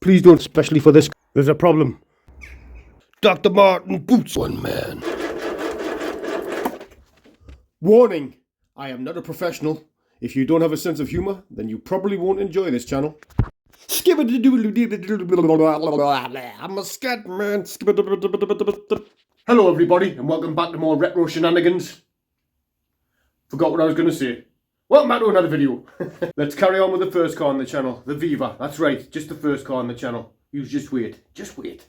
Please don't, especially for this. There's a problem. Dr. Martin Boots. One man. Warning, I am not a professional. If you don't have a sense of humour, then you probably won't enjoy this channel. I'm a scat man. Hello everybody, and welcome back to more retro shenanigans. Forgot what I was going to say. Welcome back to another video. Let's carry on with the first car on the channel, the Viva. That's right, just the first car on the channel. You just wait, just wait.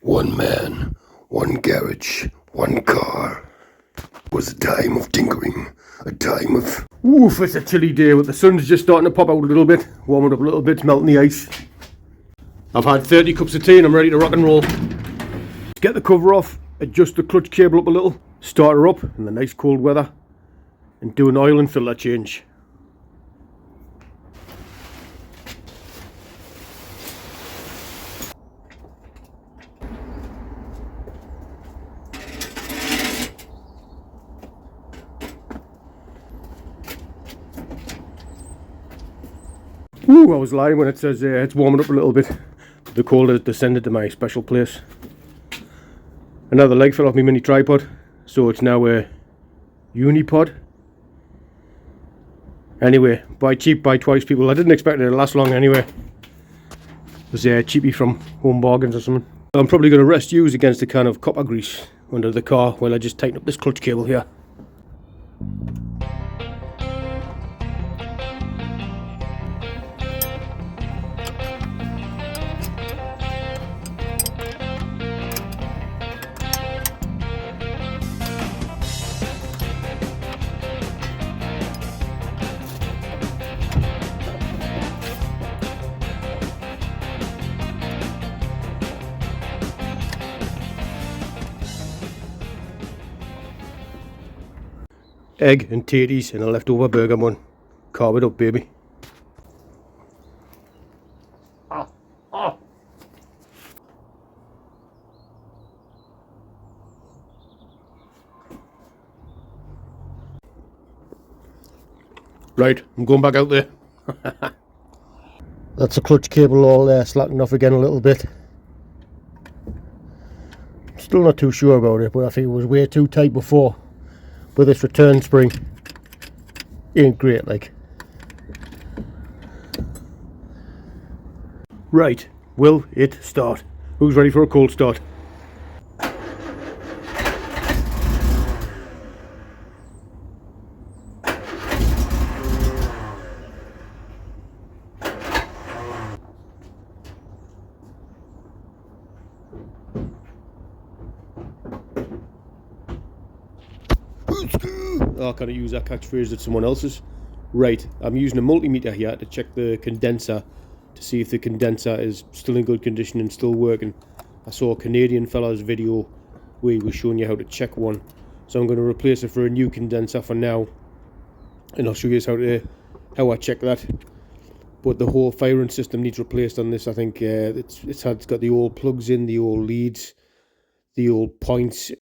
One man, one garage, one car. It was a time of tinkering, a time of... Oof, it's a chilly day, but the sun's just starting to pop out a little bit. Warming up a little bit, melting the ice. I've had 30 cups of tea and I'm ready to rock and roll. Get the cover off, adjust the clutch cable up a little, start her up in the nice cold weather, and do an oil and filter change. Ooh, I was lying when it says it's warming up a little bit. The cold has descended to my special place. Another leg fell off my mini tripod, so it's now a unipod. Anyway, buy cheap, buy twice, people. I didn't expect it to last long anyway. It was cheapy from Home Bargains or something. I'm probably going to rest use against a can of copper grease under the car while I just tighten up this clutch cable here. Egg and tatties and a leftover burger bun. Carb it up, baby. Right, I'm going back out there. That's the clutch cable all slacking off again a little bit. Still not too sure about it, but I think it was way too tight before. But this return spring ain't great, like. Right, will it start? Who's ready for a cold start? Oh, I can't use that catchphrase at someone else's. Right, I'm using a multimeter here to check the condenser to see if the condenser is still in good condition and still working. I saw a Canadian fella's video where he was showing you how to check one, so I'm going to replace it for a new condenser for now, and I'll show you how I check that. But the whole firing system needs replaced on this. I think it's got the old plugs in, the old leads, the old points.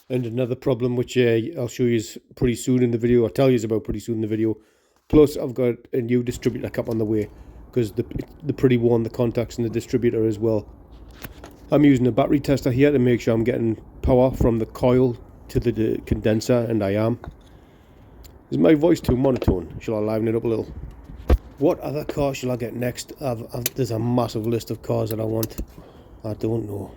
And another problem which I'll show you pretty soon in the video, or tell you about pretty soon in the video. Plus I've got a new distributor cap on the way, because they're pretty worn, the contacts in the distributor as well. I'm using a battery tester here to make sure I'm getting power from the coil to the condenser, and I am. Is my voice too monotone? Shall I liven it up a little? What other car shall I get next? There's a massive list of cars that I want. I don't know.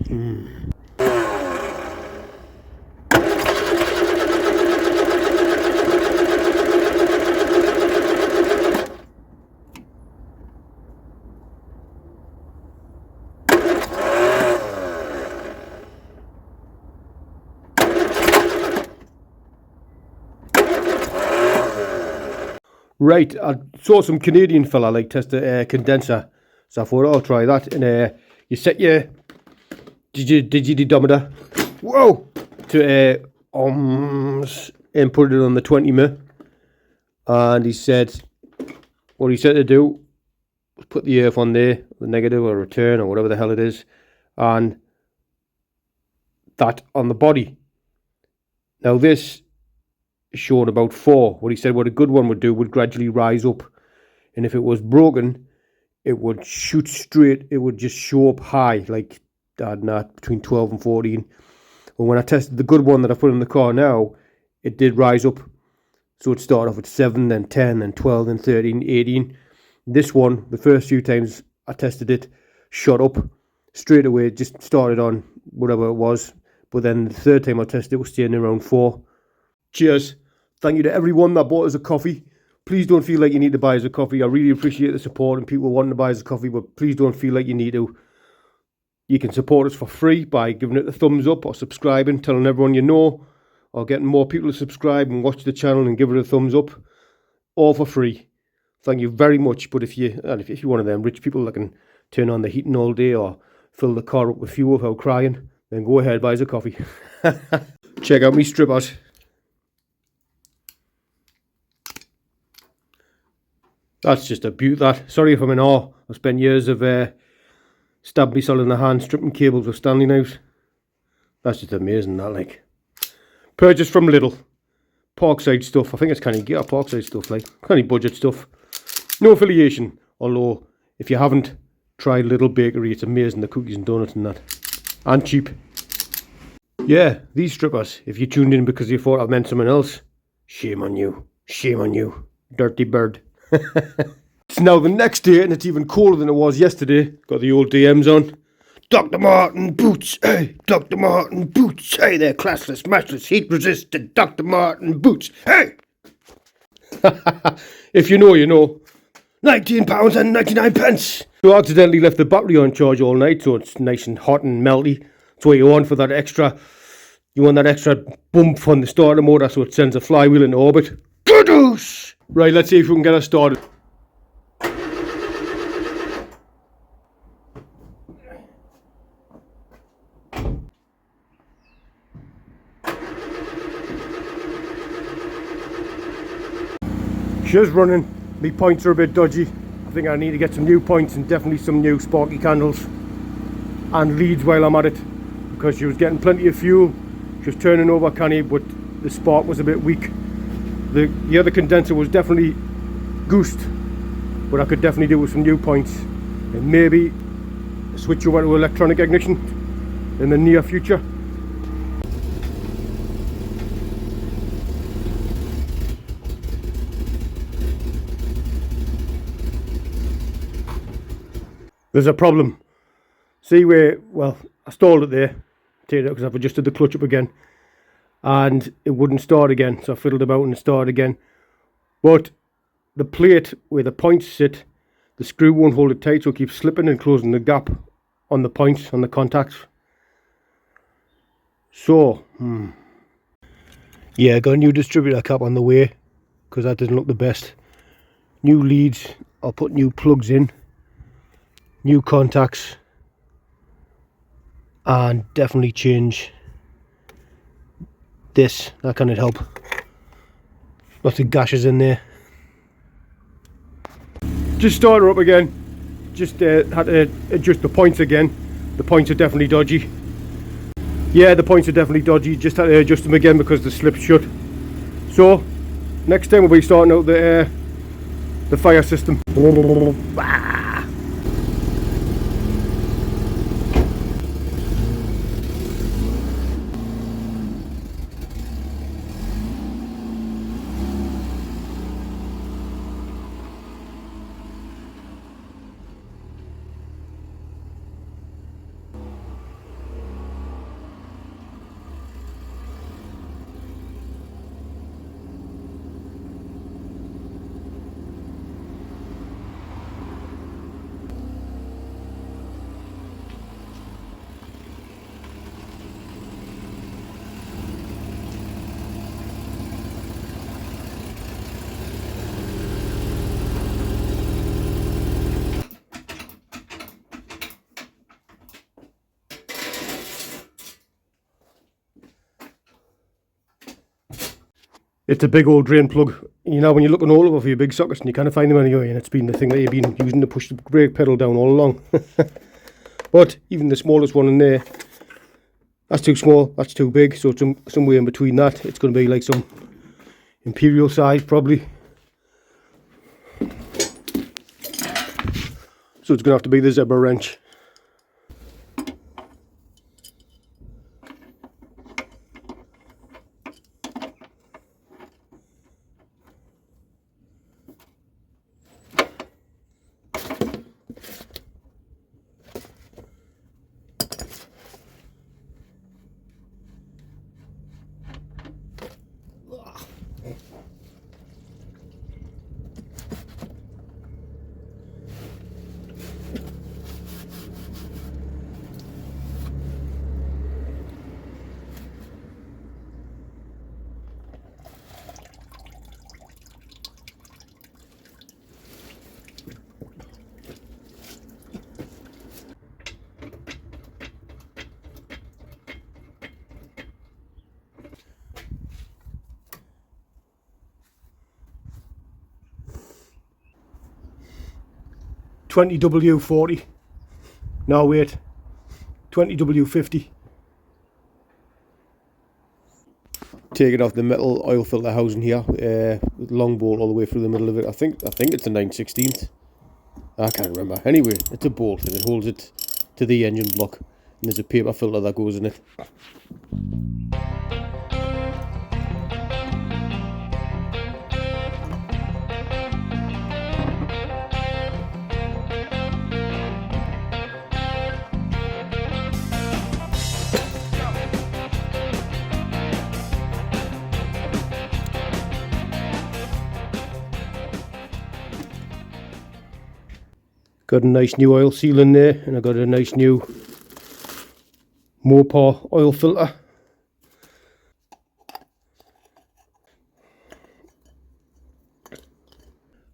Right, I saw some Canadian fella like test a condenser, so I thought I'll try that. And you set your digitometer, whoa, to ohms and put it on the 20 mil. And he said, what he said to do was put the earth on there, the negative or return or whatever the hell it is, and that on the body. Now this shown about 4. What he said what a good one would do would gradually rise up, and if it was broken it would shoot straight. It would just show up high, like, I don't know, between 12 and 14. But when I tested the good one that I put in the car now, it did rise up. So it started off at 7, then 10, then 12, then 13, 18. This one, the first few times I tested it, shot up straight away. It just started on whatever it was. But then the third time I tested it was staying around 4. Cheers. Thank you to everyone that bought us a coffee. Please don't feel like you need to buy us a coffee. I really appreciate the support and people wanting to buy us a coffee, but please don't feel like you need to. You can support us for free by giving it a thumbs up or subscribing, telling everyone you know, or getting more people to subscribe and watch the channel and give it a thumbs up, all for free. Thank you very much. But if you're one of them rich people that can turn on the heating all day or fill the car up with fuel without crying, then go ahead, buy us a coffee. Check out me strippers. That's just a beaut, that. Sorry if I'm in awe. I've spent years of stabbed myself in the hand stripping cables with Stanley knives. That's just amazing, that, like. Purchased from Lidl. Parkside stuff. I think it's kind of Parkside stuff, like. Kind of budget stuff. No affiliation. Although, if you haven't tried Lidl Bakery, it's amazing, the cookies and donuts and that. And cheap. Yeah, these strippers. If you tuned in because you thought I meant someone else, shame on you. Shame on you. Dirty bird. It's now the next day and it's even colder than it was yesterday. Got the old DMs on. Dr. Martin boots, hey! Dr. Martin boots, hey! They're classless, matchless, heat resistant Dr. Martin boots, hey! If you know, you know. £19 and 99 pence. So I accidentally left the battery on charge all night, so it's nice and hot and melty. That's what you want for that extra. You want that extra bump on the starter motor so it sends a flywheel into orbit. Good-oos! Right, let's see if we can get us started. She's running. My points are a bit dodgy. I think I need to get some new points and definitely some new sparky candles and leads while I'm at it, because she was getting plenty of fuel. She was turning over canny, but the spark was a bit weak. The other condenser was definitely goosed, but I could definitely do with some new points and maybe switch over to electronic ignition in the near future. There's a problem. See where, well, I stalled it there because I've adjusted the clutch up again and it wouldn't start again, so I fiddled about and it started again. But the plate where the points sit, the screw won't hold it tight, so it keeps slipping and closing the gap on the points, on the contacts. So, yeah, I got a new distributor cap on the way because that doesn't look the best. New leads, I'll put new plugs in, new contacts, and definitely change this. That can help. Lots of gashes in there. Just start her up again. Just had to adjust the points again. The points are definitely dodgy. Yeah, the points are definitely dodgy. Just had to adjust them again because the slip's shut. So next time we'll be starting out the fire system. It's a big old drain plug. You know, when you're looking all over for your big sockets and you can't find them anywhere, and it's been the thing that you've been using to push the brake pedal down all along. But even the smallest one in there, that's too small, that's too big, so it's somewhere in between that. It's going to be like some imperial size probably. So it's going to have to be the zebra wrench. $20W40. No, wait. $20W50. Taking off the metal oil filter housing here, with long bolt all the way through the middle of it. I think it's a 9/16. I can't remember. Anyway, it's a bolt and it holds it to the engine block. And there's a paper filter that goes in it. Got a nice new oil seal in there, and I got a nice new Mopar oil filter.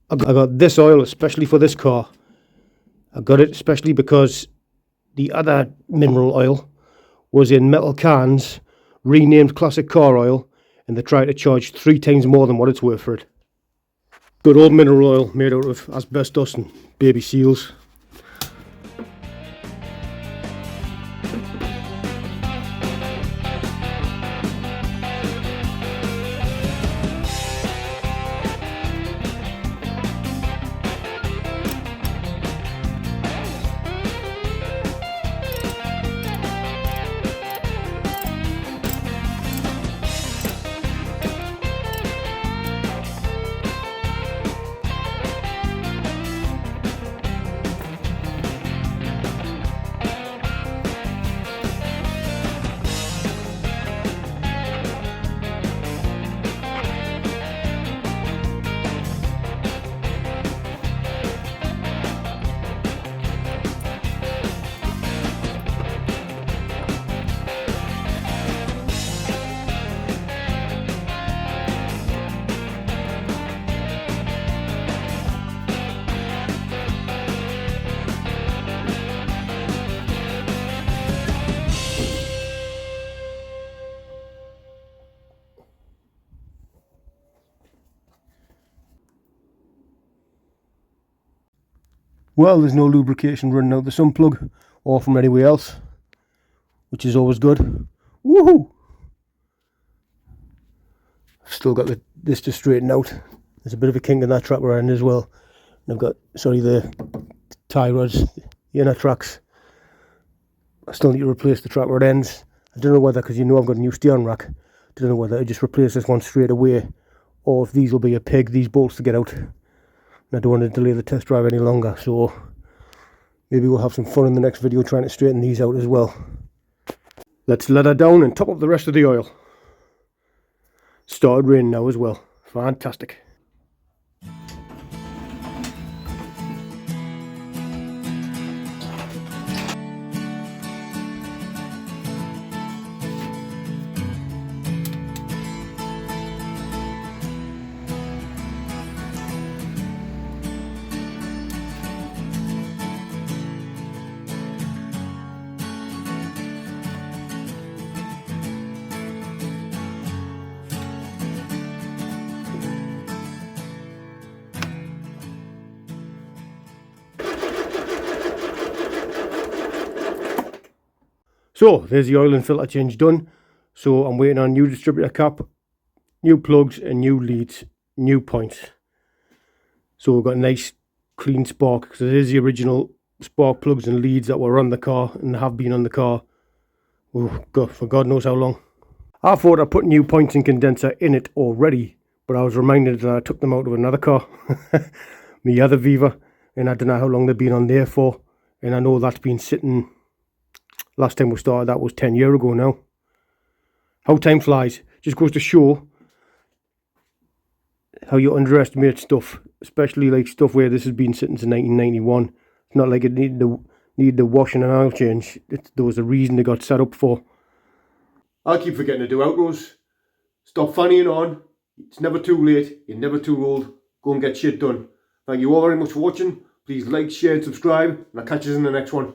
I got this oil especially for this car. I got it especially because the other mineral oil was in metal cans, renamed classic car oil, and they tried to charge 3 times more than what it's worth for it. Good old mineral oil made out of asbestos and baby seals. Well, there's no lubrication running out the sun plug or from anywhere else, which is always good. Woohoo! I've still got this to straighten out. There's a bit of a kink in that track end as well. And I've got, the tie rods, the inner tracks. I still need to replace the track rod ends. I don't know whether, because I've got a new steering rack, I don't know whether I just replace this one straight away, or if these will be a pig, these bolts to get out. And I don't want to delay the test drive any longer, so maybe we'll have some fun in the next video trying to straighten these out as well. Let's let her down and top up the rest of the oil. Started raining now as well. Fantastic. So there's the oil and filter change done. So I'm waiting on new distributor cap, new plugs and new leads, new points. So we've got a nice clean spark, because it is the original spark plugs and leads that were on the car and have been on the car, oh God, for God knows how long. I thought I put new points and condenser in it already, but I was reminded that I took them out of another car, the other Viva, and I don't know how long they've been on there for. And I know that's been sitting, last time we started that was 10 years ago now. How time flies. Just goes to show how you underestimate stuff, especially like stuff where this has been sitting since 1991. It's not like it needed the washing and oil change. There was a reason they got set up for. I keep forgetting to do outros. Stop fannying on. It's never too late. You're never too old. Go and get shit done. Thank you all very much for watching. Please like, share and subscribe. And I'll catch you in the next one.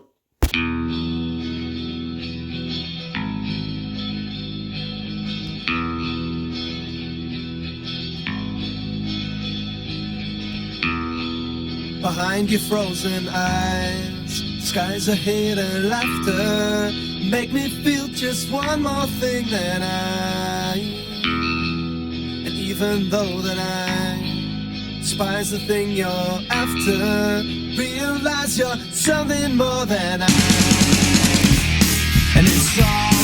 Behind your frozen eyes, skies are hate and laughter make me feel just one more thing than and even though that I despise the thing you're after, realize you're something more than and it's all